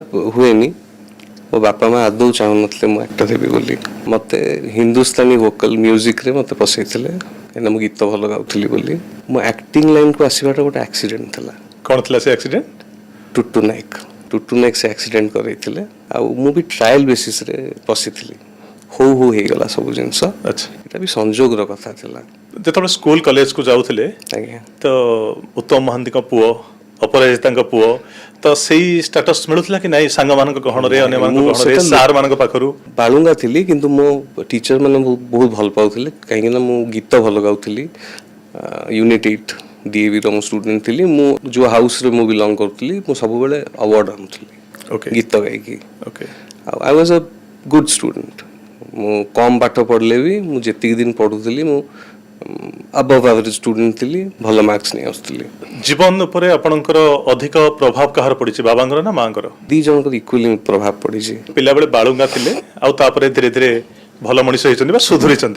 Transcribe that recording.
ହୁଏନି। ମୋ ବାପା ମା ଆଦୌ ଚାହୁଁନଥିଲେ ମୁଁ ଆକ୍ଟର ହେବି ବୋଲି। ମୋତେ ହିନ୍ଦୁସ୍ତାନୀ ଭୋକାଲ ମ୍ୟୁଜିକ୍ରେ ମୋତେ ପସେଇଥିଲେ କାହିଁକିନା ମୁଁ ଗୀତ ଭଲ ଗାଉଥିଲି ବୋଲି। ମୋ ଆକ୍ଟିଂ ଲାଇନ୍କୁ ଆସିବାଟା ଗୋଟେ ଆକ୍ସିଡେଣ୍ଟ ଥିଲା। କ'ଣ ଥିଲା ସେ ଆକ୍ସିଡେଣ୍ଟ? ଟୁଟୁ ନାୟକ ସେ ଆକ୍ସିଡେଣ୍ଟ କରେଇଥିଲେ। ଆଉ ମୁଁ ବି ଟ୍ରାଏଲ ବେସିସ୍ରେ ପଶିଥିଲି। ହଉ ହେଇଗଲା ସବୁ ଜିନିଷ। ଆଚ୍ଛା, ଏଇଟା ବି ସଂଯୋଗର କଥା ଥିଲା। ଯେତେବେଳେ ସ୍କୁଲ କଲେଜକୁ ଯାଉଥିଲେ ଆଜ୍ଞା, ତ ଉତ୍ତମ ମହାନ୍ତିଙ୍କ ପୁଅ, ଅପରାଜିତାଙ୍କ ପୁଅ, ତ ସେଇ ଷ୍ଟାଟସ୍ ମିଳୁଥିଲା କି ନାଇଁ ସାଙ୍ଗମାନଙ୍କ ଗହଣରେ, ନାଇଁ, ଅନ୍ୟମାନଙ୍କ ମୁଁ ଗହଣରେ, ସେଟା ସାର୍ ମାନଙ୍କ ପାଖରୁ? ବାଳୁଙ୍ଗା ଥିଲି କିନ୍ତୁ ମୋ ଟିଚର ମାନେ ବହୁତ ଭଲ ପାଉଥିଲେ କାହିଁକିନା ମୁଁ ଗୀତ ଭଲ ଗାଉଥିଲି। ୟୁନିଟ୍ 8 DAVର ମୁଁ ଷ୍ଟୁଡେଣ୍ଟ ଥିଲି। ମୁଁ ଯେଉଁ ହାଉସରେ ମୁଁ ବିଲଙ୍ଗ କରୁଥିଲି ମୁଁ ସବୁବେଳେ ଆୱାର୍ଡ଼ ଆଣୁଥିଲି ଓକେ ଗୀତ ଗାଇକି। ଓକେ ଆଉ ଆଇ ୱାଜ୍ ଅ ଗୁଡ୍ ଷ୍ଟୁଡେଣ୍ଟ। ମୁଁ କମ୍ ପାଠ ପଢ଼ିଲେ ବି ମୁଁ ଯେତିକି ଦିନ ପଢ଼ୁଥିଲି ମୁଁ ଆବଭ୍ ଆଭରେଜ୍ ଷ୍ଟୁଡେଣ୍ଟ ଥିଲି। ଭଲ ମାର୍କସ୍ ନେଇ ଆସୁଥିଲି। ଜୀବନ ଉପରେ ଆପଣଙ୍କର ଅଧିକ ପ୍ରଭାବ କାହାର ପଡ଼ିଛି, ବାବାଙ୍କର ନା ମାଙ୍କର? ଦି ଜଣଙ୍କର ଇକ୍ୱାଲି ପ୍ରଭାବ ପଡ଼ିଛି। ପିଲାବେଳେ ବାଳୁଙ୍ଗା ଥିଲେ ଆଉ ତାପରେ ଧୀରେ ଧୀରେ ଭଲ ମଣିଷ ହେଇଛନ୍ତି ବା ସୁଧୁରିଛନ୍ତି।